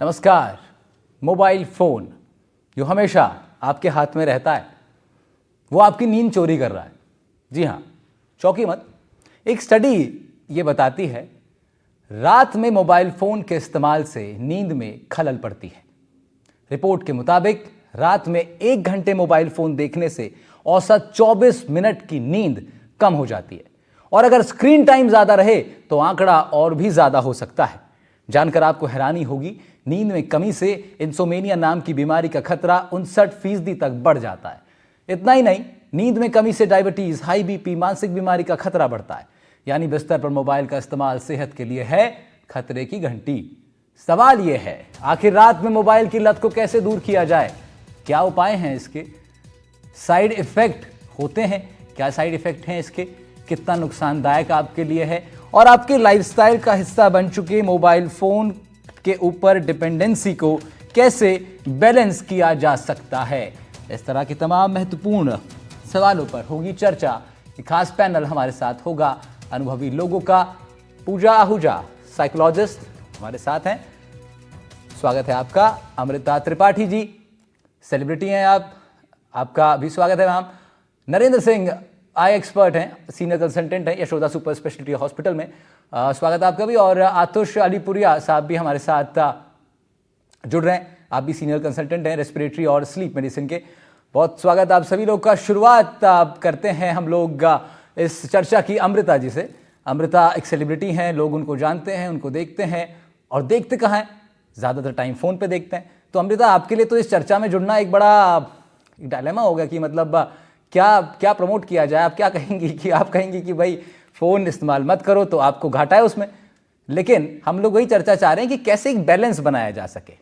नमस्कार। Mobile phone जो हमेशा आपके हाथ में रहता है वो आपकी नींद चोरी कर रहा है। जी हाँ, चौंकी मत। एक स्टडी ये बताती है रात में मोबाइल फ़ोन के इस्तेमाल से नींद में खलल पड़ती है। रिपोर्ट के मुताबिक रात में 1 घंटे मोबाइल फ़ोन देखने से औसत 24 मिनट की नींद कम हो जाती है और अगर स्क्रीन टाइम ज़्यादा रहे तो आंकड़ा और भी ज़्यादा हो सकता है। जानकर आपको हैरानी होगी, नींद में कमी से इंसोमेनिया नाम की बीमारी का खतरा 59% तक बढ़ जाता है। इतना ही नहीं, नींद में कमी से डायबिटीज, हाई बीपी, मानसिक बीमारी का खतरा बढ़ता है। यानी बिस्तर पर मोबाइल का इस्तेमाल सेहत के लिए है खतरे की घंटी। सवाल यह है, आखिर रात में मोबाइल की लत को कैसे दूर किया जाए? क्या उपाय हैं इसके? साइड इफेक्ट होते हैं? क्या साइड इफेक्ट हैं इसके? कितना नुकसानदायक आपके लिए है? और आपके लाइफस्टाइल का हिस्सा बन चुके मोबाइल फोन के ऊपर डिपेंडेंसी को कैसे बैलेंस किया जा सकता है? इस तरह के तमाम महत्वपूर्ण सवालों पर होगी चर्चा। एक खास पैनल हमारे साथ होगा अनुभवी लोगों का। पूजा आहूजा साइकोलॉजिस्ट हमारे साथ हैं। स्वागत है आपका। अमृता त्रिपाठी जी सेलिब्रिटी हैं आप, आपका भी स्वागत है मैम। नरेंद्र सिंह आई एक्सपर्ट हैं, सीनियर कंसल्टेंट हैं यशोदा सुपर स्पेशलिटी हॉस्पिटल में। स्वागत है आपका भी। और आतुष अलीपुरिया साहब भी हमारे साथ जुड़ रहे हैं, आप भी सीनियर कंसल्टेंट हैं रेस्पिरेटरी और स्लीप मेडिसिन के। बहुत स्वागत आप सभी लोग का। शुरुआत करते हैं हम लोग इस चर्चा की अमृता जी से। अमृता एक सेलिब्रिटी हैं, लोग उनको जानते हैं, उनको देखते हैं और देखते कहाँ हैं? ज़्यादातर टाइम फ़ोन पे देखते हैं। तो अमृता, आपके लिए तो इस चर्चा में जुड़ना एक बड़ा डायलेमा होगा कि मतलब क्या प्रमोट किया जाए। आप क्या कहेंगी कि आप कहेंगी कि भाई फ़ोन इस्तेमाल मत करो तो आपको घाटा है उसमें, लेकिन हम लोग वही चर्चा चाह रहे हैं कि कैसे एक बैलेंस बनाया जा सके।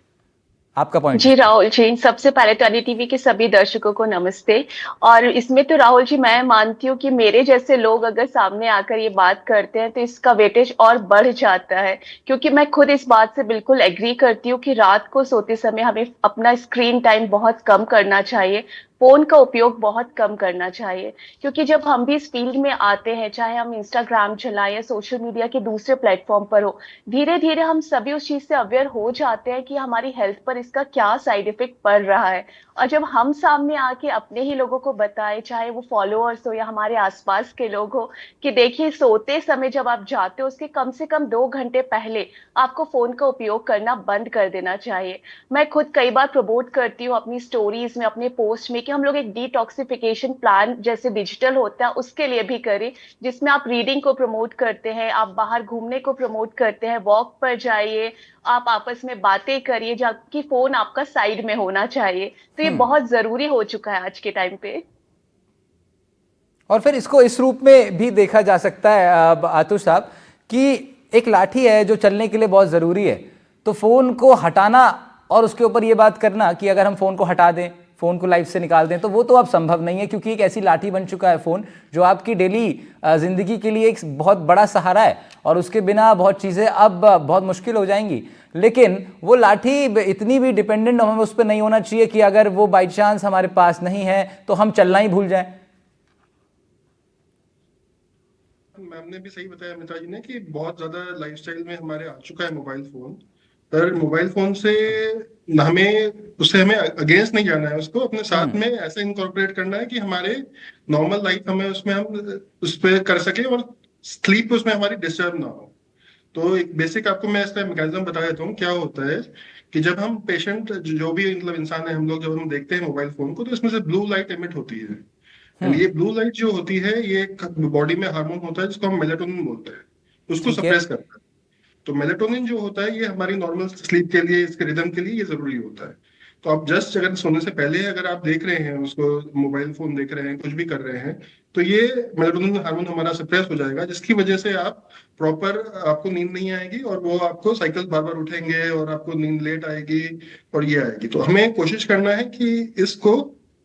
आपका पॉइंट? जी राहुल जी, सबसे पहले तो अली टीवी के सभी दर्शकों को नमस्ते। और इसमें तो राहुल जी, मैं मानती हूँ कि मेरे जैसे लोग अगर सामने आकर ये बात करते हैं तो इसका वेटेज और बढ़ जाता है, क्योंकि मैं खुद इस बात से बिल्कुल एग्री करती हूँ कि रात को सोते समय हमें अपना स्क्रीन टाइम बहुत कम करना चाहिए, फोन का उपयोग बहुत कम करना चाहिए। क्योंकि जब हम भी इस फील्ड में आते हैं, चाहे हम इंस्टाग्राम चलाएं या सोशल मीडिया के दूसरे प्लेटफॉर्म पर हो, धीरे धीरे हम सभी उस चीज से अवेयर हो जाते हैं कि हमारी हेल्थ पर इसका क्या साइड इफेक्ट पड़ रहा है। और जब हम सामने आके अपने ही लोगों को बताएं, चाहे वो फॉलोअर्स हो या हमारे आसपास के लोग हो, कि देखिए सोते समय जब आप जाते हो उसके कम से कम 2 घंटे पहले आपको फोन का उपयोग करना बंद कर देना चाहिए। मैं खुद कई बार प्रमोट करती हूँ अपनी स्टोरीज में, अपने पोस्ट में, कि हम लोग एक डिटॉक्सिफिकेशन प्लान जैसे डिजिटल होता है उसके लिए भी करें, जिसमें आप रीडिंग को प्रमोट करते हैं, आप बाहर घूमने को प्रमोट करते हैं, वॉक पर जाइए, आप आपस में बातें करिए, जबकि फोन आपका साइड में होना चाहिए। तो ये बहुत जरूरी हो चुका है आज के टाइम पे। और फिर इसको इस रूप में भी देखा जा सकता है आतुष साहब कि एक लाठी है जो चलने के लिए बहुत ज़रूरी है, तो फ़ोन को हटाना और उसके ऊपर ये बात करना कि अगर हम फ़ोन को हटा दें, फ़ोन को लाइफ से निकाल दें, तो वो तो अब संभव नहीं है, क्योंकि एक ऐसी लाठी बन चुका है फ़ोन जो आपकी डेली ज़िंदगी के लिए एक बहुत बड़ा सहारा है और उसके बिना बहुत चीज़ें अब बहुत मुश्किल हो जाएंगी। लेकिन वो लाठी इतनी भी डिपेंडेंट हमें उस पर नहीं होना चाहिए कि अगर वो बाई चांस हमारे पास नहीं है तो हम चलना ही भूल जाएं। मैम ने भी सही बताया अमिता जी ने कि बहुत ज्यादा लाइफस्टाइल में हमारे आ चुका है मोबाइल फोन। पर मोबाइल फोन से हमें अगेंस्ट नहीं जाना है, उसको अपने साथ में ऐसा इनकॉर्पोरेट करना है कि हमारे नॉर्मल लाइफ हम उस पर कर सके और स्लीप उसमें हमारी डिस्टर्ब ना हो। तो एक बेसिक आपको मैं इसका मैकेनिज्म बता देता हूँ। क्या होता है कि जब हम पेशेंट जो भी मतलब इंसान है, हम लोग जब हम देखते हैं मोबाइल फोन को, तो इसमें से ब्लू लाइट एमिट होती है। ये ब्लू लाइट जो होती है ये बॉडी में हार्मोन होता है जिसको हम मेलेटोनिन बोलते हैं, उसको सप्रेस करता है। तो मेलेटोनिन जो होता है ये हमारी नॉर्मल स्लीप के लिए, इसके रिदम के लिए ये जरूरी होता है। तो आप जस्ट अगर सोने से पहले अगर आप देख रहे हैं उसको, मोबाइल फोन देख रहे हैं, कुछ भी कर रहे हैं, तो ये मेलेटोनिन हार्मोन हमारा सप्रेस हो जाएगा, जिसकी वजह से आप प्रॉपर आपको नींद नहीं आएगी और वो आपको साइकिल बार बार उठेंगे और आपको नींद लेट आएगी और ये आएगी। तो हमें कोशिश करना है कि इसको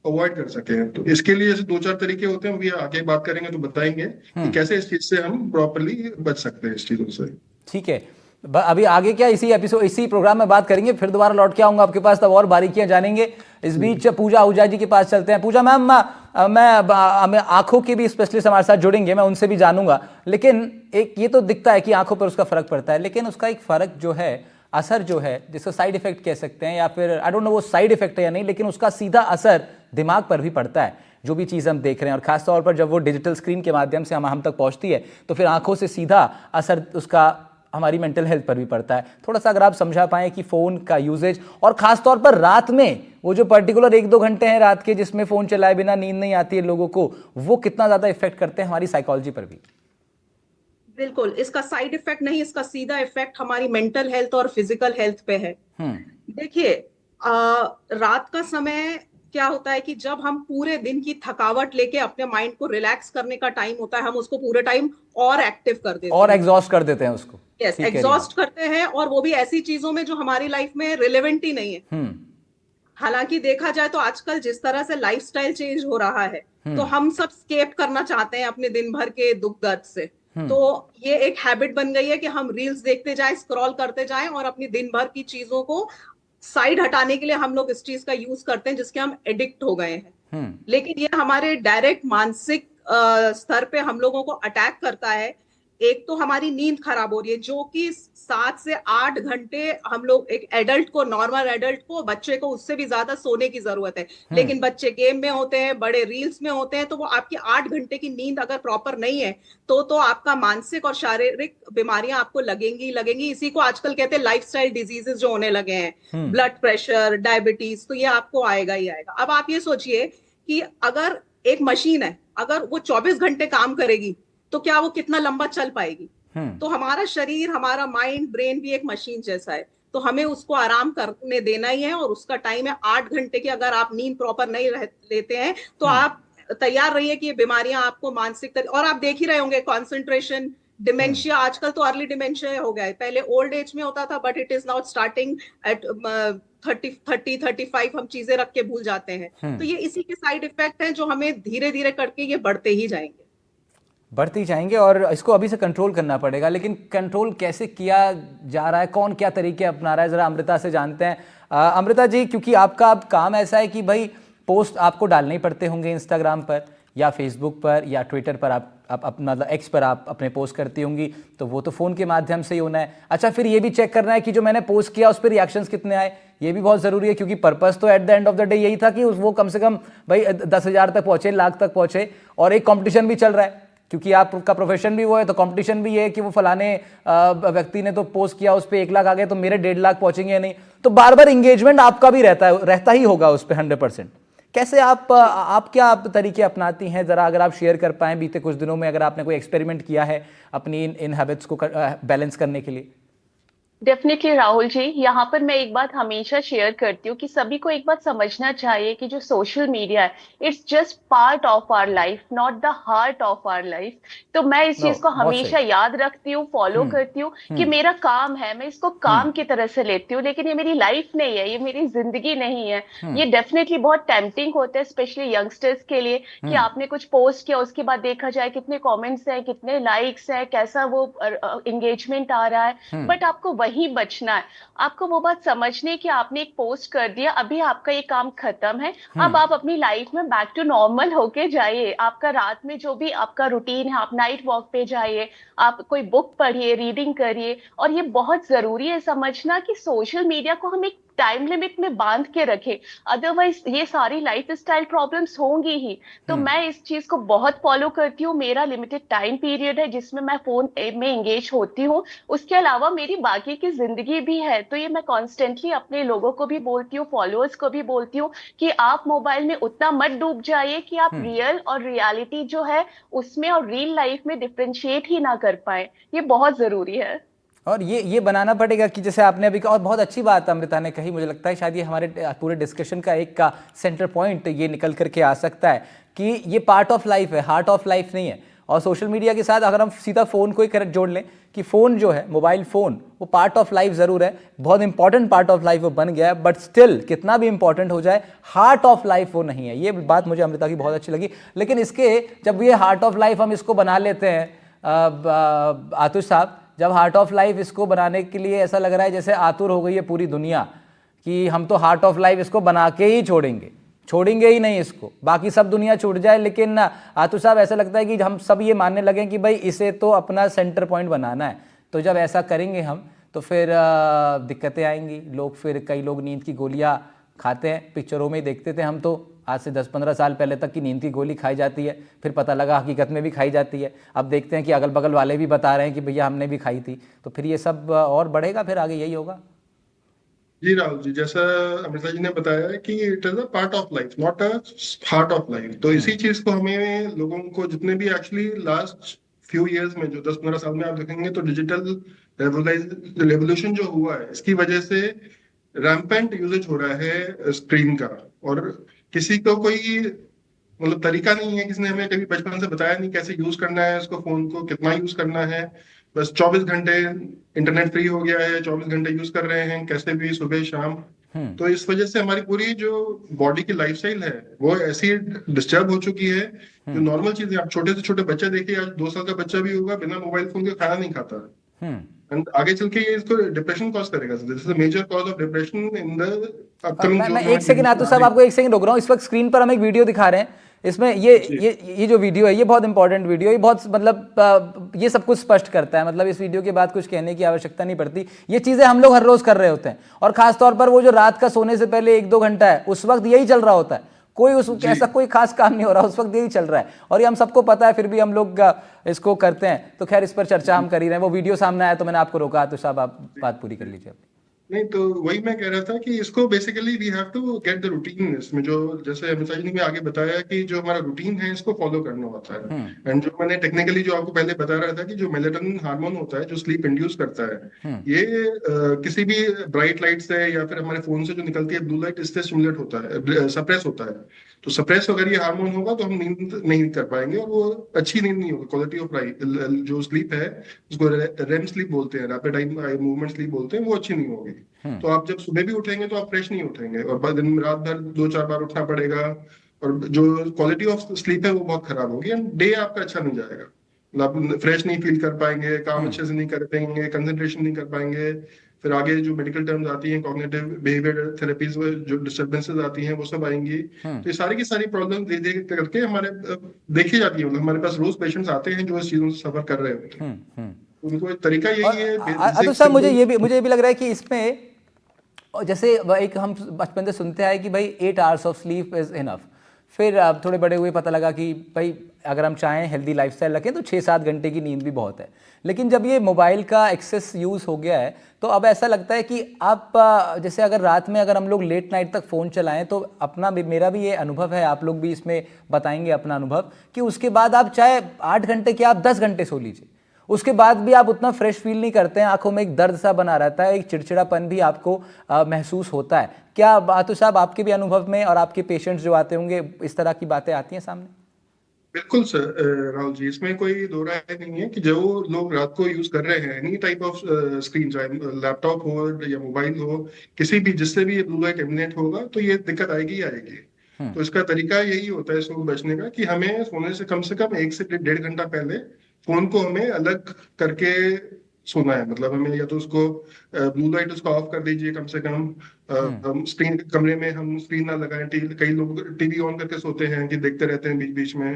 अवॉइड कर सके। तो इसके लिए ऐसे 2-4 तरीके होते हैं, भी आगे बात करेंगे तो बताएंगे कि कैसे इस चीज से हम प्रॉपरली बच सकते हैं इस चीजों से। ठीक है, अभी आगे क्या इसी एपिसोड इसी प्रोग्राम में बात करेंगे, फिर दोबारा लौट के आऊंगा आपके पास, तब और बारीकियां जानेंगे। इस बीच पूजा आहूजा जी के पास चलते हैं। पूजा मैम, मैं आंखों के भी स्पेशलिस्ट हमारे साथ जुड़ेंगे, मैं उनसे भी जानूंगा। लेकिन एक ये तो दिखता है कि आंखों पर उसका फर्क पड़ता है, लेकिन उसका एक फर्क जो है असर जो है, जिसको साइड इफेक्ट कह सकते हैं, या फिर आई डोंट नो वो साइड इफेक्ट है या नहीं, लेकिन उसका सीधा असर दिमाग पर भी पड़ता है, जो भी चीज़ हम देख रहे हैं। और खासतौर पर जब वो डिजिटल स्क्रीन के माध्यम से हम तक पहुंचती है, तो फिर आंखों से सीधा असर उसका हमारी मेंटल हेल्थ पर भी पड़ता है। थोड़ा सा अगर आप समझा पाएं कि फ़ोन का यूजेज, और ख़ासतौर पर रात में वो जो पर्टिकुलर 1-2 घंटे हैं रात के जिसमें फ़ोन चलाए बिना नींद नहीं आती है लोगों को, वो कितना ज़्यादा इफेक्ट करते हैं हमारी साइकोलॉजी पर भी। बिल्कुल, इसका साइड इफेक्ट नहीं, इसका सीधा इफेक्ट हमारी मेंटल हेल्थ और फिजिकल हेल्थ पे है। देखिए, रात का समय क्या होता है कि जब हम पूरे दिन की थकावट लेके अपने माइंड को रिलैक्स करने का टाइम होता है, हम उसको पूरे टाइम और एक्टिव कर देते और हैं, एग्जॉस्ट कर देते हैं उसको। यस, एग्जॉस्ट करते हैं, और वो भी ऐसी चीजों में जो हमारी लाइफ में रिलेवेंट ही नहीं है। हालांकि देखा जाए तो आजकल जिस तरह से लाइफस्टाइल चेंज हो रहा है, तो हम सब स्केप करना चाहते हैं अपने दिन भर के दुख दर्द से। तो ये एक हैबिट बन गई है कि हम रील्स देखते जाएं, स्क्रॉल करते जाएं, और अपनी दिन भर की चीजों को साइड हटाने के लिए हम लोग इस चीज का यूज करते हैं, जिसके हम एडिक्ट हो गए हैं। लेकिन ये हमारे डायरेक्ट मानसिक स्तर पे हम लोगों को अटैक करता है। एक तो हमारी नींद खराब हो रही है, जो कि 7 से 8 घंटे हम लोग, एक एडल्ट को, नॉर्मल एडल्ट को, बच्चे को उससे भी ज्यादा सोने की जरूरत है। लेकिन बच्चे गेम में होते हैं, बड़े रील्स में होते हैं, तो वो आपकी 8 घंटे की नींद अगर प्रॉपर नहीं है, तो आपका मानसिक और शारीरिक बीमारियां आपको लगेंगी। इसी को आजकल कहते हैं लाइफस्टाइल डिजीजेस जो होने लगे हैं, ब्लड प्रेशर, डायबिटीज, तो ये आपको आएगा ही आएगा। अब आप ये सोचिए कि अगर एक मशीन है, अगर वो 24 घंटे काम करेगी, तो क्या वो कितना लंबा चल पाएगी? तो हमारा शरीर, हमारा माइंड, ब्रेन भी एक मशीन जैसा है, तो हमें उसको आराम करने देना ही है, और उसका टाइम है 8 घंटे की। अगर आप नींद प्रॉपर नहीं लेते हैं, तो आप तैयार रहिए कि ये बीमारियां आपको मानसिक और आप देख ही रहे होंगे, कॉन्सेंट्रेशन, डिमेंशिया, आजकल तो अर्ली डिमेंशिया हो गया है, पहले ओल्ड एज में होता था, but it is now starting at 30-35 हम चीजें रख के भूल जाते हैं। तो ये इसी के साइड इफेक्ट हैं, जो हमें धीरे धीरे करके ये बढ़ते ही जाएंगे, और इसको अभी से कंट्रोल करना पड़ेगा। लेकिन कंट्रोल कैसे किया जा रहा है, कौन क्या तरीके अपना रहा है, ज़रा अमृता से जानते हैं। अमृता जी, क्योंकि आपका अब काम ऐसा है कि भाई पोस्ट आपको डालने ही पड़ते होंगे इंस्टाग्राम पर या फेसबुक पर या ट्विटर पर, आप अपना मतलब एक्स पर आप अपने पोस्ट करती होंगी, तो वो तो फ़ोन के माध्यम से ही होना है। अच्छा, फिर ये भी चेक करना है कि जो मैंने पोस्ट किया उस पर रिएक्शंस कितने आए, ये भी बहुत ज़रूरी है, क्योंकि पर्पस तो at the end of the day यही था कि वो कम से कम भाई 10,000 तक पहुँचे, लाख तक पहुँचे। और एक कॉम्पिटिशन भी चल रहा है, क्योंकि आपका प्रोफेशन भी वो है, तो कंपटीशन भी ये है कि वो फलाने व्यक्ति ने तो पोस्ट किया, उस पर 1 लाख आ गए, तो मेरे 1.5 लाख पहुंचेंगे या नहीं। तो बार बार इंगेजमेंट आपका भी रहता ही होगा उस पर 100%। कैसे आप क्या तरीके अपनाती हैं, ज़रा अगर आप शेयर कर पाएँ बीते कुछ दिनों में, अगर आपने कोई एक्सपेरिमेंट किया है अपनी इन हैबिट्स को बैलेंस करने के लिए। डेफिनेटली राहुल जी, यहाँ पर मैं एक बात हमेशा शेयर करती हूँ कि सभी को एक बात समझना चाहिए कि जो सोशल मीडिया है, it's just part of our life, not the heart of our life. तो मैं इस चीज को हमेशा याद रखती हूँ, फॉलो करती हूँ कि मेरा काम है, मैं इसको काम की तरह से लेती हूँ, लेकिन ये मेरी लाइफ नहीं है, ये मेरी जिंदगी नहीं है। ये डेफिनेटली बहुत टेम्पटिंग होता है, स्पेशली यंगस्टर्स के लिए, कि आपने कुछ पोस्ट किया, उसके बाद देखा जाए कितने कॉमेंट्स हैं, कितने लाइक्स हैं, कैसा वो एंगेजमेंट आ रहा है। बट आपको वही बचना है, आपको वो बात समझनी कि आपने एक पोस्ट कर दिया, अभी आपका ये काम खत्म है, अब आप अपनी लाइफ में बैक टू नॉर्मल होके जाइए। आपका रात में जो भी आपका रूटीन है, आप नाइट वॉक पे जाइए, आप कोई बुक पढ़िए, रीडिंग करिए। और ये बहुत जरूरी है समझना कि सोशल मीडिया को हम एक टाइम लिमिट में बांध के रखे, अदरवाइज ये सारी लाइफ स्टाइल प्रॉब्लम्स होंगी ही। तो मैं इस चीज को बहुत फॉलो करती हूँ। मेरा लिमिटेड टाइम पीरियड है जिसमें मैं फोन में एंगेज होती हूँ, उसके अलावा मेरी बाकी की जिंदगी भी है। तो ये मैं कॉन्स्टेंटली अपने लोगों को भी बोलती हूँ, फॉलोअर्स को भी बोलती हूँ कि आप मोबाइल में उतना मत डूब जाइए कि आप रियल और रियलिटी जो है उसमें और रियल लाइफ में डिफ्रेंशिएट ही ना कर पाए। ये बहुत जरूरी है। और ये बनाना पड़ेगा कि जैसे आपने अभी कहा, और बहुत अच्छी बात अमृता ने कही, मुझे लगता है शायद ये हमारे पूरे डिस्कशन का एक का सेंटर पॉइंट ये निकल करके आ सकता है कि ये पार्ट ऑफ लाइफ है, हार्ट ऑफ लाइफ नहीं है। और सोशल मीडिया के साथ अगर हम सीधा फ़ोन को ही करेक्ट जोड़ लें कि फ़ोन जो है, मोबाइल फ़ोन, वो पार्ट ऑफ लाइफ ज़रूर है, बहुत इंपॉर्टेंट पार्ट ऑफ लाइफ वो बन गया है, बट स्टिल कितना भी इंपॉर्टेंट हो जाए, हार्ट ऑफ लाइफ वो नहीं है। ये बात मुझे अमृता की बहुत अच्छी लगी। लेकिन इसके जब ये हार्ट ऑफ लाइफ हम इसको बना लेते हैं, आतुष साहब, जब हार्ट ऑफ लाइफ इसको बनाने के लिए ऐसा लग रहा है जैसे आतुर हो गई है पूरी दुनिया कि हम तो हार्ट ऑफ लाइफ इसको बना के ही छोड़ेंगे ही नहीं इसको, बाकी सब दुनिया छूट जाए। लेकिन आतुष साहब, ऐसा लगता है कि हम सब ये मानने लगे कि भाई इसे तो अपना सेंटर पॉइंट बनाना है। तो जब ऐसा करेंगे हम, तो फिर दिक्कतें आएंगी। लोग फिर कई लोग नींद की गोलियां खाते हैं, पिक्चरों में ही देखते थे हम तो आज से 10-15 साल पहले तक की नींद की गोली खाई जाती है, फिर पता लगा हकीकत में भी खाई जाती है। अब देखते हैं कि अगल बगल वाले भी बता रहे हैं कि भैया हमने भी खाई थी, तो फिर ये सब और बढ़ेगा, फिर आगे यही होगा। जी राहुल जी, जैसा अमृता जी ने बताया है कि it is a part of life, not a heart of life. तो इसी चीज को हमें लोगों को, जितने भी एक्चुअली लास्ट फ्यू इयर्स में, जो 10-15 साल में आप देखेंगे तो डिजिटल रेवोल्यूशन जो हुआ है, इसकी वजह से रैम्पेंट यूजेज हो रहा है स्क्रीन का। और किसी को कोई मतलब तरीका नहीं है, किसी ने हमें कभी बचपन से बताया नहीं कैसे यूज करना है उसको, फोन को कितना यूज करना है। बस 24 घंटे इंटरनेट फ्री हो गया है, 24 घंटे यूज कर रहे हैं कैसे भी, सुबह शाम। तो इस वजह से हमारी पूरी जो बॉडी की लाइफस्टाइल है वो ऐसी डिस्टर्ब हो चुकी है। जो नॉर्मल चीजें, आप छोटे से छोटे बच्चे देखिए, आज 2 साल का बच्चा भी होगा बिना मोबाइल फोन के खाना नहीं खाता। एंड आगे चल के ये इसको डिप्रेशन कॉज करेगा। This is the major cause of depression in the upcoming. मैं एक सेकंड आतु साहब आपको एक सेकंड रोक रहा हूँ। इस वक्त स्क्रीन पर हम एक वीडियो दिखा रहे हैं, इसमें ये जो वीडियो है ये बहुत इंपॉर्टेंट वीडियो, ये बहुत मतलब ये सब कुछ स्पष्ट करता है। मतलब इस वीडियो के बाद कुछ कहने की आवश्यकता नहीं पड़ती। ये चीजें हम लोग हर रोज कर रहे होते हैं, और खासतौर पर वो जो रात का सोने से पहले 1-2 घंटा है, उस वक्त यही चल रहा होता है। कोई ऐसा कोई खास काम नहीं हो रहा, उस वक्त यही चल रहा है, और ये हम सबको पता है, फिर भी हम लोग इसको करते हैं। तो खैर, इस पर चर्चा हम कर ही रहे हैं। वो वीडियो सामने आया तो मैंने आपको रोका, तो साहब आप बात पूरी कर लीजिए। नहीं, तो वही मैं कह रहा था कि इसको basically we have to get the routine. इसमें जो, जैसे अमिता जी ने भी आगे बताया कि जो हमारा रूटीन है इसको फॉलो करना होता है। एंड जो मैंने टेक्निकली जो आपको पहले बता रहा था कि जो मेलेटोनिन हार्मोन होता है जो स्लीप इंड्यूस करता है, ये किसी भी ब्राइट लाइट से या फिर हमारे फोन से जो निकलती है ब्लू लाइट, इससे स्टिमुलेट होता है, सप्रेस होता है। तो सप्रेस अगर ये हार्मोन होगा तो हम नींद नहीं कर पाएंगे, और वो अच्छी नींद नहीं होगी। क्वालिटी ऑफ जो स्लीप है, उसको रेम स्लीप बोलते हैं, रैपिड आई मूवमेंट स्लीप बोलते हैं, वो अच्छी नहीं होगी। तो आप जब सुबह भी उठेंगे तो आप फ्रेश नहीं उठेंगे, और दिन रात भर 2-4 बार उठना पड़ेगा, और जो क्वालिटी ऑफ स्लीप है वो बहुत खराब होगी, एंड डे आपका अच्छा नहीं जाएगा। मतलब आप फ्रेश नहीं फील कर पाएंगे, काम अच्छे से नहीं कर पाएंगे, कंसंट्रेशन नहीं कर पाएंगे। फिर आगे जो मेडिकल टर्म्स आती हैं, कॉग्निटिव बिहेवियर थेरेपीज, जो डिस्टर्बेंसेस आती हैं वो सब आएंगी। तो ये सारी की सारी प्रॉब्लम धीरे धीरे करके हमारे देखी जाती है। मतलब हमारे पास रोज पेशेंट्स आते हैं जो इस चीजों से सफर कर रहे होते हैं। उनको एक तरीका यही है। तो साहब मुझे ये भी लग रहा है कि इसमें, जैसे एक हम बचपन से सुनते आए कि भाई 8 hours of sleep is enough, फिर अब थोड़े बड़े हुए पता लगा कि भाई अगर हम चाहें हेल्दी लाइफस्टाइल रखें तो 6-7 घंटे की नींद भी बहुत है। लेकिन जब ये मोबाइल का एक्सेस यूज़ हो गया है तो अब ऐसा लगता है कि आप जैसे अगर रात में अगर हम लोग लेट नाइट तक फ़ोन चलाएं, तो अपना भी, मेरा भी ये अनुभव है, आप लोग भी इसमें बताएंगे अपना अनुभव, कि उसके बाद आप चाहे 8 घंटे के आप 10 घंटे सो लीजिए, उसके बाद भी आप उतना फ्रेश फील नहीं करते हैं, आंखों में एक दर्द सा बना रहता है, एक चिड़चिड़ापन भी आपको महसूस होता है। क्या आतु साहब आपके भी अनुभव में और आपके पेशेंट्स जो आते होंगे इस तरह की बातें आती हैं सामने? बिल्कुल सर, राहुल जी, इसमें कोई दो राय नहीं है कि जो लोग रात को यूज कर रहे हैं एनी टाइप ऑफ स्क्रीन, चाहे लैपटॉप हो या मोबाइल हो, किसी भी जिससे भी ब्लू लाइट एमिनेट होगा तो ये दिक्कत आएगी ही आएगी। तो इसका तरीका यही होता है इसको बचने का, कि हमें सोने से कम 1 से 1.5 घंटा पहले फोन को हमें अलग करके सोना है। मतलब हमें या तो उसको ब्लू लाइट उसको ऑफ कर दीजिए कम से कम। स्क्रीन, कमरे में हम स्क्रीन ना लगाएं। कई लोग टीवी ऑन करके सोते हैं कि देखते रहते हैं बीच बीच में।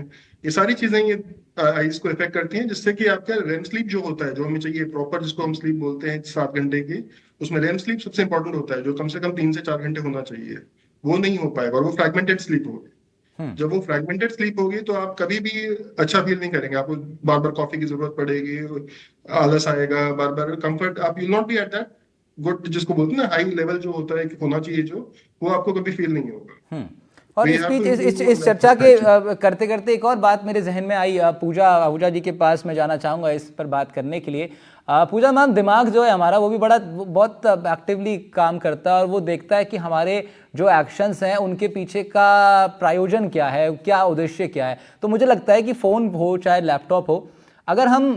ये सारी चीजें ये आईज को इफेक्ट करती हैं, जिससे कि आपका रेम स्लीप जो होता है, जो हमें चाहिए प्रॉपर, जिसको हम स्लीप बोलते हैं 7 घंटे की, उसमें रेम स्लीप सबसे इंपॉर्टेंट होता है, जो कम से कम 3 से 4 घंटे होना चाहिए। वो नहीं हो पाएगा, और वो फ्रैगमेंटेड स्लीप होगी। जब वो फ्रैगमेंटेड स्लीप होगी तो आप कभी भी अच्छा फील नहीं करेंगे। आपको बार बार कॉफी की जरूरत पड़ेगी, आलस आएगा, बार बार कंफर्ट, आप will not be at that good, जिसको बोलते हैं ना हाई लेवल जो होता है कि होना चाहिए, जो वो आपको कभी फील नहीं होगा। और इस चर्चा के करते करते एक और बात मेरे जहन में आई। पूजा जी के पास मैं जाना चाहूँगा इस पर बात करने के लिए। पूजा मैम, दिमाग जो है हमारा वो भी बहुत एक्टिवली काम करता है, और वो देखता है कि हमारे जो एक्शंस हैं उनके पीछे का प्रायोजन क्या है, क्या उद्देश्य क्या है। तो मुझे लगता है कि फ़ोन हो चाहे लैपटॉप हो, अगर हम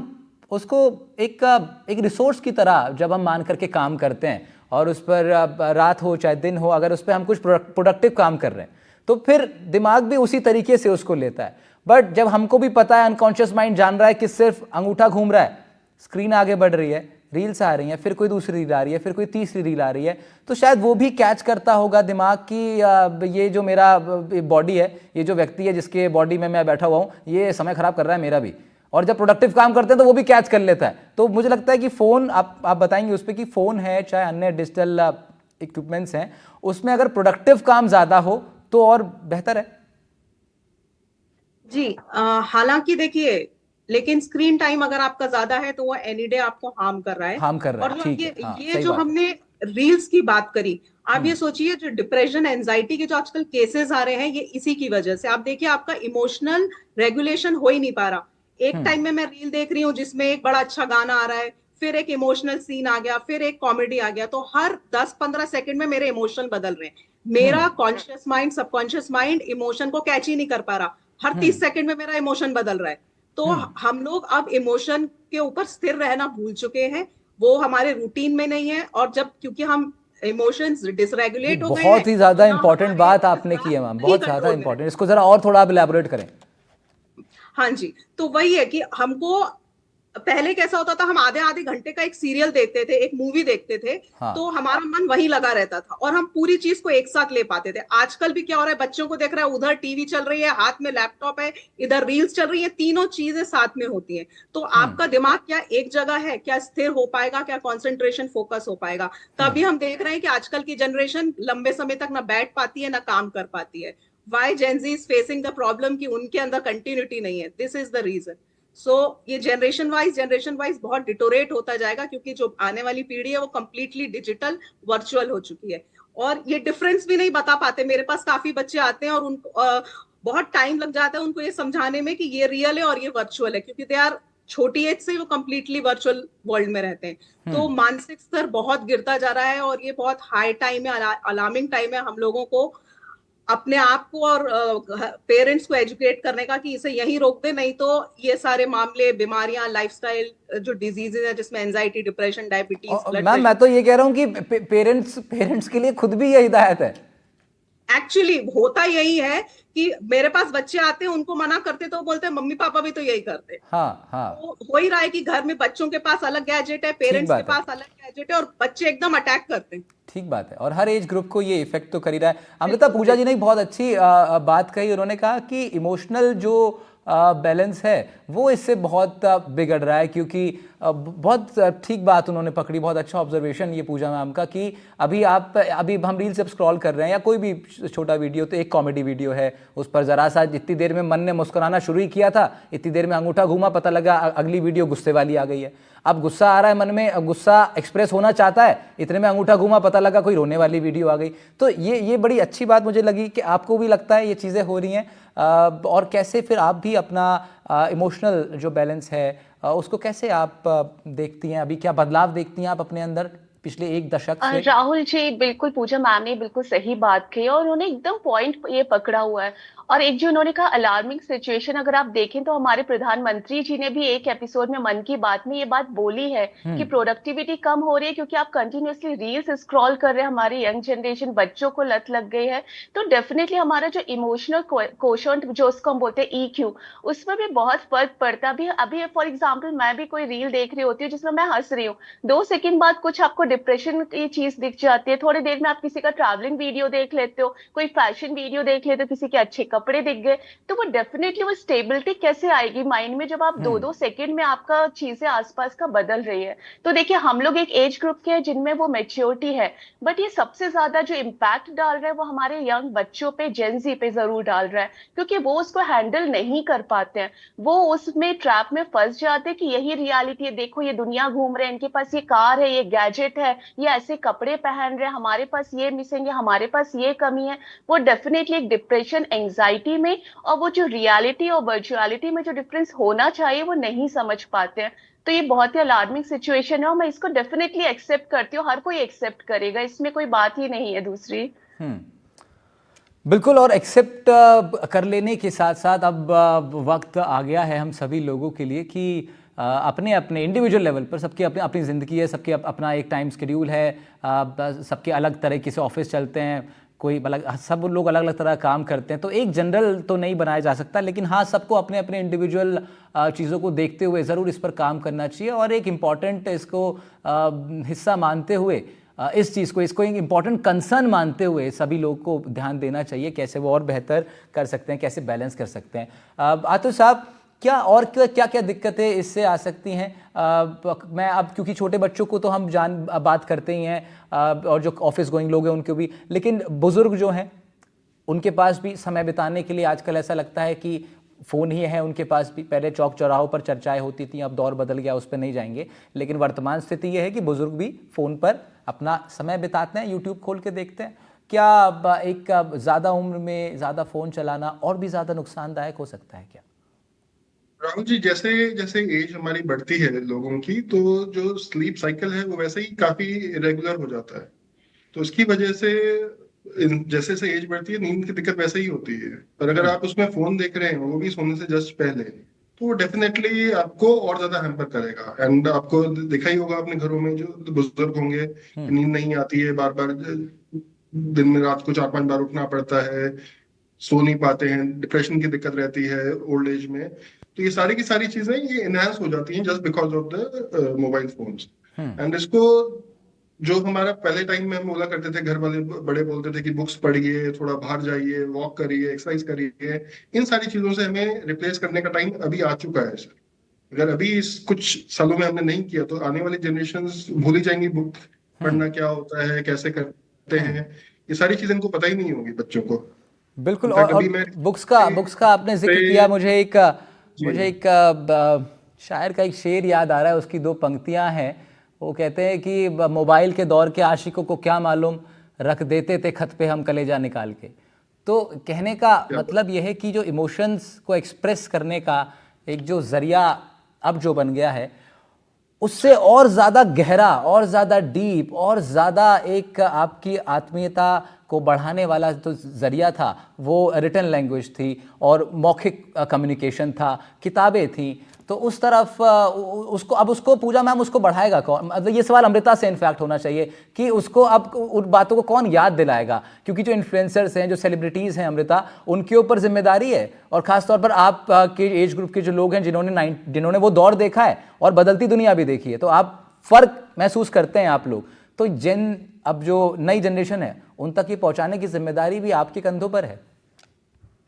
उसको एक रिसोर्स की तरह जब हम मान करके काम करते हैं, और उस पर रात हो चाहे दिन हो, अगर उस पर हम कुछ प्रोडक्टिव काम कर रहे हैं तो फिर दिमाग भी उसी तरीके से उसको लेता है। बट जब हमको भी पता है, अनकॉन्शियस माइंड जान रहा है कि सिर्फ अंगूठा घूम रहा है, स्क्रीन आगे बढ़ रही है, रील्स आ रही हैं, फिर कोई दूसरी रील आ रही है, फिर कोई तीसरी रील आ रही है, तो शायद वो भी कैच करता होगा दिमाग की ये जो मेरा बॉडी है, ये जो व्यक्ति है जिसके बॉडी में मैं बैठा हुआ हूँ, ये समय खराब कर रहा है मेरा भी, और जब प्रोडक्टिव काम करते हैं तो वो भी कैच कर लेता है। तो मुझे लगता है कि फ़ोन, आप बताएंगे उस पर कि फ़ोन है चाहे अन्य डिजिटल इक्विपमेंट्स हैं, उसमें अगर प्रोडक्टिव काम ज़्यादा हो तो और बेहतर है। जी, हालांकि देखिए, लेकिन स्क्रीन टाइम अगर आपका ज्यादा है तो वो एनी डे आपको हार्म कर रहा है। हार्म कर रहा और है, जो ठीक ये है, हाँ ये सही जो बात है। हमने रील्स की बात करी, आप ये सोचिए जो डिप्रेशन एंजाइटी के जो आजकल केसेस आ रहे हैं, ये इसी की वजह से। आप देखिए, आपका इमोशनल रेगुलेशन हो ही नहीं पा रहा। एक टाइम में मैं रील देख रही हूँ जिसमें एक बड़ा अच्छा गाना आ रहा है, फिर एक इमोशनल सीन आ गया, फिर एक कॉमेडी आ गया, तो हर 10-15 सेकंड में मेरे इमोशन बदल रहे हैं। मेरा conscious mind subconscious mind emotion को कैच ही नहीं कर पा रहा। हर 30 सेकंड में मेरा इमोशन बदल रहा है। तो हम लोग अब इमोशन के ऊपर स्थिर रहना भूल चुके हैं, वो हमारे रूटीन में नहीं है। और जब, क्योंकि हम इमोशंस ये डिसरेगुलेट हो गए हैं, बहुत ही ज़्यादा तो ना इंपॉर्टेंट हमारे बात आपने की जज्बात है मैम, नहीं बहुत ज़्यादा कंट्रोल में इंपॉर्टेंट। रहते। इसको ज़रा और थोड़ा आप एलैबोरेट करें। हाँ जी, तो वही है कि हमको पहले कैसा होता था, हम आधे आधे घंटे का एक सीरियल देखते थे, एक मूवी देखते थे, हाँ। तो हमारा मन वहीं लगा रहता था और हम पूरी चीज को एक साथ ले पाते थे। आजकल भी क्या हो रहा है, बच्चों को देख रहा है, उधर टीवी चल रही है, हाथ में लैपटॉप है, इधर रील्स चल रही है, तीनों चीजें साथ में होती हैं। तो आपका दिमाग क्या एक जगह है, क्या स्थिर हो पाएगा, क्या कंसंट्रेशन फोकस हो पाएगा? तभी हम देख रहे हैं कि आजकल की जनरेशन लंबे समय तक ना बैठ पाती है ना काम कर पाती है। Why gen Z is facing the problem कि उनके अंदर कंटिन्यूटी नहीं है। This is the reason. So ये जनरेशन वाइज बहुत डिटोरेट होता जाएगा, क्योंकि जो आने वाली पीढ़ी है वो कंप्लीटली डिजिटल वर्चुअल हो चुकी है। और ये डिफरेंस भी नहीं बता पाते। मेरे पास काफी बच्चे आते हैं और उनको बहुत टाइम लग जाता है उनको ये समझाने में कि ये रियल है और ये वर्चुअल है, क्योंकि दे आर छोटी एज से वो कंप्लीटली वर्चुअल वर्ल्ड में रहते हैं। तो मानसिक स्तर बहुत गिरता जा रहा है और ये बहुत हाई टाइम है, अलार्मिंग टाइम है हम लोगों को अपने आप को और पेरेंट्स को एजुकेट करने का कि इसे यहीं रोक दे, नहीं तो ये सारे मामले, बीमारियां, लाइफस्टाइल जो डिजीजेज है जिसमें anxiety, depression, diabetes, blood ma'am मैं प्रेशर। तो ये कह रहा हूँ कि पेरेंट्स पेरेंट्स के लिए खुद भी ये हिदायत है। एक्चुअली होता यही है कि मेरे पास बच्चे आते हैं, उनको मना करते तो बोलते हैं मम्मी पापा भी तो यही करते। हाँ हाँ, तो हो ही रहा है कि घर में बच्चों के पास अलग गैजेट है, ठीक पेरेंट्स के बात है, पास अलग गैजेट है, और बच्चे एकदम अटैक करते हैं। ठीक बात है। और हर एज ग्रुप को ये इफेक्ट तो कर ही रहा है। अमृता, बिल्कुल पूजा जी ने बिल्कुल। एक बहुत अच्छी बात कही। उन्होंने कहा कि इमोशनल जो बैलेंस है वो इससे बहुत बिगड़ रहा है, क्योंकि बहुत ठीक बात उन्होंने पकड़ी, बहुत अच्छा ऑब्जर्वेशन ये पूजा मैम का कि अभी हम रील से स्क्रॉल कर रहे हैं या कोई भी छोटा वीडियो, तो एक कॉमेडी वीडियो है, उस पर ज़रा सा जितनी देर में मन ने मुस्कुराना शुरू ही किया था, इतनी देर में अंगूठा घूमा, पता लगा अगली वीडियो गुस्से वाली आ गई है। अब गुस्सा आ रहा है मन में, गुस्सा एक्सप्रेस होना चाहता है, इतने में अंगूठा घूमा, पता लगा कोई रोने वाली वीडियो आ गई। तो ये बड़ी अच्छी बात मुझे लगी कि आपको भी लगता है ये चीज़ें हो रही हैं। और कैसे फिर आप भी अपना इमोशनल जो बैलेंस है उसको कैसे आप देखती हैं, अभी क्या बदलाव देखती हैं आप अपने अंदर पिछले एक दशक से? राहुल जी, बिल्कुल पूजा मैम ने बिल्कुल सही बात कही और उन्होंने एकदम पॉइंट ये पकड़ा हुआ है। और एक जो उन्होंने कहा अलार्मिंग सिचुएशन, अगर आप देखें तो हमारे प्रधानमंत्री जी ने भी एक एपिसोड में मन की बात में ये बात बोली है कि प्रोडक्टिविटी कम हो रही है क्योंकि आप कंटिन्यूअसली रील्स स्क्रॉल कर रहे हैं, हमारी यंग जनरेशन बच्चों को लत लग गई है। तो डेफिनेटली हमारा जो इमोशनल कोशेंट जो उसको हम बोलते हैं ईक्यू, उसमें भी बहुत फर्क पड़ता है। अभी फॉर एग्जाम्पल मैं भी कोई रील देख रही होती हूँ जिसमें मैं हंस रही हूँ, 2 सेकंड बाद कुछ आपको डिप्रेशन की चीज दिख जाती है, थोड़ी देर में आप किसी का ट्रैवलिंग वीडियो देख लेते हो, कोई फैशन वीडियो देख लेते हो, किसी के अच्छे कपड़े दिख गए, तो वो डेफिनेटली वो स्टेबिलिटी कैसे आएगी माइंड में जब आप 2-2 सेकंड में आपका चीजें आसपास का बदल रही है। तो देखिए हम लोग एक एज ग्रुप के हैं जिनमें वो मेच्योरिटी है, बट ये सबसे ज्यादा जो इम्पैक्ट डाल रहा है वो हमारे यंग बच्चों पे, जेनजी पे जरूर डाल रहा है, क्योंकि वो उसको हैंडल नहीं कर पाते हैं। वो उसमें ट्रैप में फंस जाते हैं कि यही रियलिटी है, देखो ये दुनिया घूम रहे हैं, इनके पास ये कार है, ये गैजेट है, ये ऐसे कपड़े पहन रहे हैं, हमारे पास ये मिसिंग है, हमारे पास ये कमी है। वो डेफिनेटली एक डिप्रेशन, एंजाइटी में, और वो जो रियलिटी और वर्चुअलिटी में जो डिफरेंस होना चाहिए वो नहीं समझ पाते हैं। तो ये बहुत ही अलार्मिंग सिचुएशन है और मैं इसको डेफिनेटली एक्सेप्ट करती हूँ, हर कोई एक्सेप्ट करेगा, इसमें कोई बात ही नहीं है दूसरी। बिल्कुल। और एक्सेप्ट कर लेने के साथ साथ अब वक्त आ गया है हम सभी लोगों के लिए कि अपने अपने इंडिविजुअल लेवल पर सबकी अपनी अपनी ज़िंदगी है, सबके अपना एक टाइम शेड्यूल है, सबके अलग तरीके से ऑफिस चलते हैं, कोई अलग, सब लोग अलग अलग तरह काम करते हैं, तो एक जनरल तो नहीं बनाया जा सकता, लेकिन हाँ सबको अपने अपने इंडिविजुअल चीज़ों को देखते हुए ज़रूर इस पर काम करना चाहिए और एक इम्पॉर्टेंट इसको हिस्सा मानते हुए इस चीज़ को, इसको एक इम्पॉर्टेंट कंसर्न मानते हुए सभी लोग को ध्यान देना चाहिए कैसे वो और बेहतर कर सकते हैं, कैसे बैलेंस कर सकते हैं। आतिश साहब, क्या और क्या क्या दिक्कतें इससे आ सकती हैं? मैं अब क्योंकि छोटे बच्चों को तो हम बात करते ही हैं, और जो ऑफिस गोइंग लोग हैं उनको भी, लेकिन बुजुर्ग जो हैं उनके पास भी समय बिताने के लिए आजकल ऐसा लगता है कि फ़ोन ही है उनके पास भी। पहले चौक चौराहों पर चर्चाएं होती थी, अब दौर बदल गया, उस पर नहीं जाएंगे, लेकिन वर्तमान स्थिति यह है कि बुजुर्ग भी फ़ोन पर अपना समय बिताते हैं, यूट्यूब खोल के देखते हैं। क्या एक ज़्यादा उम्र में ज़्यादा फ़ोन चलाना और भी ज़्यादा नुकसानदायक हो सकता है क्या? राहुल जी, जैसे जैसे एज हमारी बढ़ती है लोगों की, तो जो स्लीप साइकिल है वो वैसे ही काफी इरेगुलर हो जाता है। तो इसकी वजह से जैसे जैसे एज बढ़ती है, नींद की दिक्कत वैसे ही होती है। पर अगर आप उसमें फोन देख रहे हैं, वो भी सोने से जस्ट पहले, तो वो डेफिनेटली आपको और ज्यादा हैम्पर करेगा। एंड आपको देखा ही होगा अपने घरों में जो बुजुर्ग होंगे, नींद नहीं आती है, बार बार दिन में रात को 4-5 बार उठना पड़ता है, सो नहीं पाते हैं, डिप्रेशन की दिक्कत रहती है ओल्ड एज में। तो ये सारी की सारी चीजें ये इनहेंस हो जाती हैं just because of the mobile phones. And इसको, जो हमारा पहले टाइम में हम बोला करते थे, घर वाले बड़े बोलते थे कि बुक्स पढ़िए, थोड़ा बाहर जाइए, वॉक करिए, एक्सरसाइज करिए, इन सारी चीजों से हमें रिप्लेस करने का टाइम अभी आ चुका है सर। अगर अभी इस कुछ सालों में हमने नहीं किया तो आने वाली जनरेशन भूल ही जाएंगी बुक पढ़ना क्या होता है, कैसे करते हैं। ये सारी चीजें इनको पता ही नहीं होगी बच्चों को। बिल्कुल। इनफैक्ट और अभी मैं बुक्स का आपने जिक्र किया, जी मुझे एक शायर का एक शेर याद आ रहा है, उसकी 2 पंक्तियां हैं। वो कहते हैं कि मोबाइल के दौर के आशिकों को क्या मालूम, रख देते थे खत पे हम कलेजा निकाल के। तो कहने का मतलब यह है कि जो इमोशंस को एक्सप्रेस करने का एक जो जरिया अब जो बन गया है, उससे और ज़्यादा गहरा, और ज़्यादा डीप, और ज़्यादा एक आपकी आत्मीयता को बढ़ाने वाला जो ज़रिया था वो रिटन लैंग्वेज थी और मौखिक कम्युनिकेशन था, किताबें थी। तो उस तरफ उसको पूजा मैम उसको बढ़ाएगा कौन? मतलब ये सवाल अमृता से इनफैक्ट होना चाहिए कि उसको अब उन बातों को कौन याद दिलाएगा, क्योंकि जो इन्फ्लुएंसर्स हैं, जो सेलिब्रिटीज़ हैं अमृता, उनके ऊपर जिम्मेदारी है। और ख़ासतौर पर आप के एज ग्रुप के जो लोग हैं जिन्होंने वो दौर देखा है और बदलती दुनिया भी देखी है, तो आप फ़र्क महसूस करते हैं आप लोग। तो अब जो नई जनरेशन है उन तक ये पहुंचाने की जिम्मेदारी भी आपके कंधों पर है।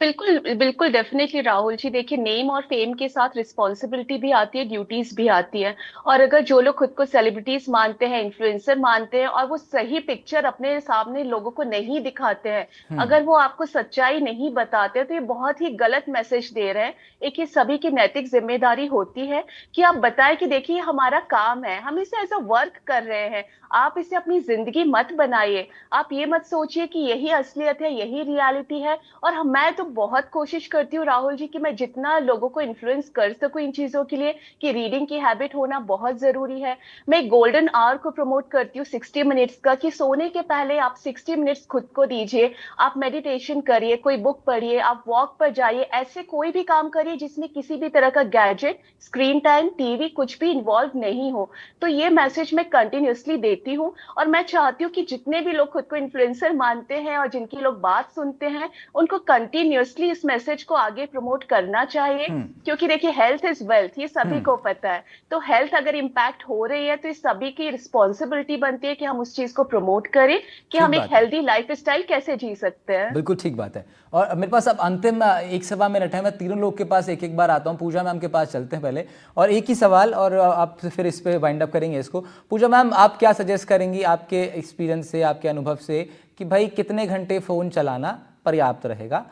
बिल्कुल बिल्कुल, डेफिनेटली राहुल जी। देखिए, नेम और फेम के साथ रिस्पॉन्सिबिलिटी भी आती है, ड्यूटीज भी आती है। और अगर जो लोग खुद को सेलिब्रिटीज मानते हैं, इन्फ्लुएंसर मानते हैं, और वो सही पिक्चर अपने सामने लोगों को नहीं दिखाते हैं, अगर वो आपको सच्चाई नहीं बताते, तो ये बहुत ही गलत मैसेज दे रहे हैं। एक ये सभी की नैतिक जिम्मेदारी होती है कि आप बताएं कि देखिए हमारा काम है, हम इसे एज अ वर्क कर रहे हैं, आप इसे अपनी जिंदगी मत बनाइए। आप ये मत सोचिए कि यही असलियत है, यही रियलिटी है। और मैं तो बहुत कोशिश करती हूँ राहुल जी कि मैं जितना लोगों को इन्फ्लुएंस कर सकूं इन चीजों के लिए, कि रीडिंग की हैबिट होना बहुत जरूरी है। मैं गोल्डन आवर को प्रमोट करती हूँ 60 मिनट्स का, कि सोने के पहले आप 60 मिनट्स खुद को दीजिए। आप मेडिटेशन करिए, कोई बुक पढ़िए, आप वॉक पर जाइए, ऐसे कोई भी काम करिए जिसमें किसी भी तरह का गैजेट, स्क्रीन टाइम, टीवी कुछ भी इन्वॉल्व नहीं हो। तो ये मैसेज मैं कंटिन्यूअसली देती हूँ। और मैं चाहती हूँ कि जितने भी लोग खुद को इन्फ्लुएंसर मानते हैं और जिनकी लोग बात सुनते हैं, उनको कंटिन्यूअसली इस मैसेज को आगे प्रमोट करना चाहिए। क्योंकि देखिए, हेल्थ इज वेल्थ, ये सभी को पता है। तो हेल्थ अगर इम्पैक्ट हो रही है तो इस सभी की रिस्पॉन्सिबिलिटी बनती है कि हम उस चीज को प्रमोट करें कि हम एक हेल्दी लाइफ स्टाइल कैसे जी सकते हैं। बिल्कुल ठीक बात है। और मेरे पास अब अंतिम 1-1.25 मिनट है, मैं तीनों लोग के पास एक एक बार आता हूँ। पूजा मैम के पास चलते हैं पहले, और एक ही सवाल, और आप फिर इस पे वाइंड अप करेंगे इसको। पूजा मैम, आप क्या सजेस्ट करेंगी आपके एक्सपीरियंस से, आपके अनुभव से, कि भाई कितने घंटे फ़ोन चलाना पर्याप्त रहेगा,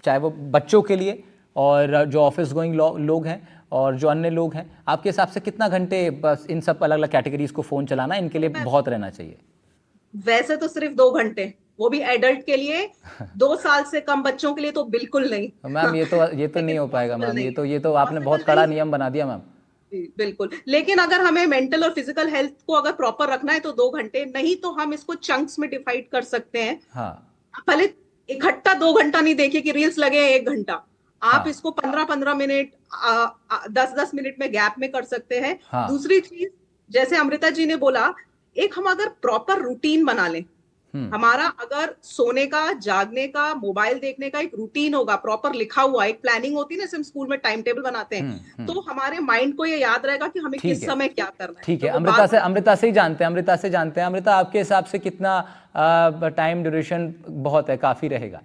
चाहे वो बच्चों के लिए और जो ऑफिस गोइंग लोग हैं और जो अन्य लोग हैं? आपके हिसाब से कितना घंटे बस इन सब अलग अलग कैटेगरीज को फ़ोन चलाना इनके लिए बहुत रहना चाहिए? वैसे तो सिर्फ 2 घंटे, वो भी एडल्ट के लिए। 2 साल से कम बच्चों के लिए तो बिल्कुल नहीं। मैम ये तो नहीं हो पाएगा मैम, ये तो आपने बहुत कड़ा नियम बना दिया मैम। बिल्कुल। लेकिन अगर हमें मेंटल और फिजिकल हेल्थ को अगर प्रॉपर रखना है तो 2 घंटे, नहीं तो हम इसको चंक्स में डिवाइड कर सकते हैं। हाँ, पहले इकट्ठा 2 घंटा नहीं देखिए कि रील्स लगे 1 घंटा। आप हाँ, इसको 15-15 मिनट, 10-10 मिनट में गैप में कर सकते हैं। हाँ। दूसरी चीज, जैसे अमृता जी ने बोला, एक हम अगर प्रॉपर रूटीन बना लें, हमारा अगर सोने का, जागने का, मोबाइल देखने का एक रूटीन होगा, प्रॉपर लिखा हुआ, एक प्लानिंग होती है ना, जैसे हम स्कूल में टाइम टेबल बनाते हैं, तो हमारे माइंड को ये याद रहेगा कि हमें किस समय क्या करना है। ठीक है, तो अमृता से ही जानते हैं। अमृता, आपके हिसाब से कितना टाइम ड्यूरेशन बहुत है, काफी रहेगा?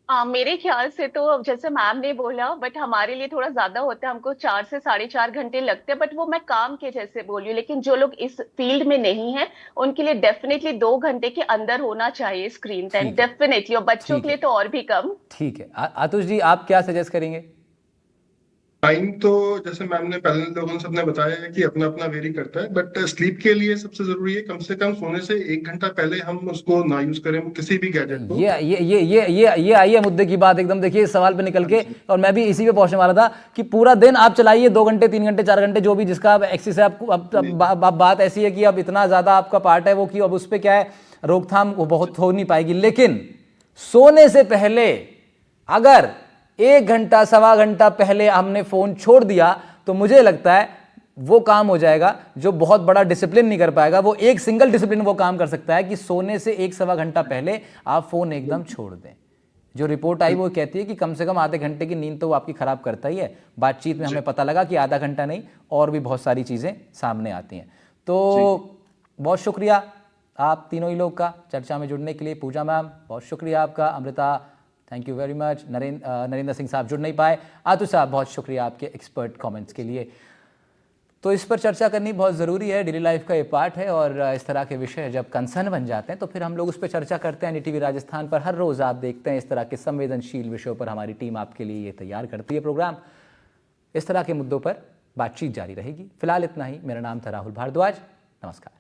मेरे ख्याल से तो अब जैसे मैम ने बोला, बट हमारे लिए थोड़ा ज्यादा होता है, हमको 4 से 4.5 घंटे लगते हैं, बट वो मैं काम के जैसे बोल रही हूँ। लेकिन जो लोग इस फील्ड में नहीं है, उनके लिए डेफिनेटली 2 घंटे के अंदर होना चाहिए स्क्रीन टाइम, ठीक है, डेफिनेटली। और बच्चों ठीक के लिए है, तो और भी कम। ठीक है। आतुष जी, आप क्या सजेस्ट करेंगे? टाइम तो जैसे मैम ने पहले लोगों ने सबने बताया है कि अपना अपना वेरी करता है, बट स्लीप के लिए सबसे जरूरी है कम से कम सोने से 1 घंटा पहले हम उसको ना यूज करें किसी भी गैजेट को। ये आई है मुद्दे की बात एकदम। देखिए इस सवाल पे निकल हाँ के, जी। और मैं भी इसी पे पहुंचने वाला था कि पूरा दिन आप चलाइए, 2 घंटे 3 घंटे 4 घंटे जो भी जिसका अब एक्सेस है, आपको जी अब बात ऐसी है कि अब इतना ज्यादा आपका पार्ट है वो, कि अब उस पर क्या है, रोकथाम वो बहुत हो नहीं पाएगी। लेकिन सोने से पहले अगर 1 घंटा 1.25 घंटा पहले हमने फोन छोड़ दिया, तो मुझे लगता है वो काम हो जाएगा जो बहुत बड़ा डिसिप्लिन नहीं कर पाएगा। वो एक सिंगल डिसिप्लिन वो काम कर सकता है कि सोने से 1 सवा घंटा पहले आप फोन एकदम छोड़ दें। जो रिपोर्ट आई वो कहती है कि कम से कम आधे घंटे की नींद तो वो आपकी खराब करता ही है। बातचीत में हमें पता लगा कि आधा घंटा नहीं, और भी बहुत सारी चीजें सामने आती हैं। तो बहुत शुक्रिया आप तीनों ही लोग का चर्चा में जुड़ने के लिए। पूजा मैम बहुत शुक्रिया आपका, Amrita thank you very much, Narendra Singh साहब जुड़ नहीं पाए, आतुष साहब बहुत शुक्रिया आपके एक्सपर्ट कमेंट्स के लिए। तो इस पर चर्चा करनी बहुत ज़रूरी है, डेली लाइफ का ये पार्ट है, और इस तरह के विषय जब कंसर्न बन जाते हैं तो फिर हम लोग उस पर चर्चा करते हैं। NDTV राजस्थान पर हर रोज़ आप देखते हैं इस तरह के संवेदनशील विषयों पर हमारी टीम आपके लिए ये तैयार करती है प्रोग्राम। इस तरह के मुद्दों पर बातचीत जारी रहेगी। फिलहाल इतना ही। मेरा नाम था राहुल भारद्वाज। नमस्कार।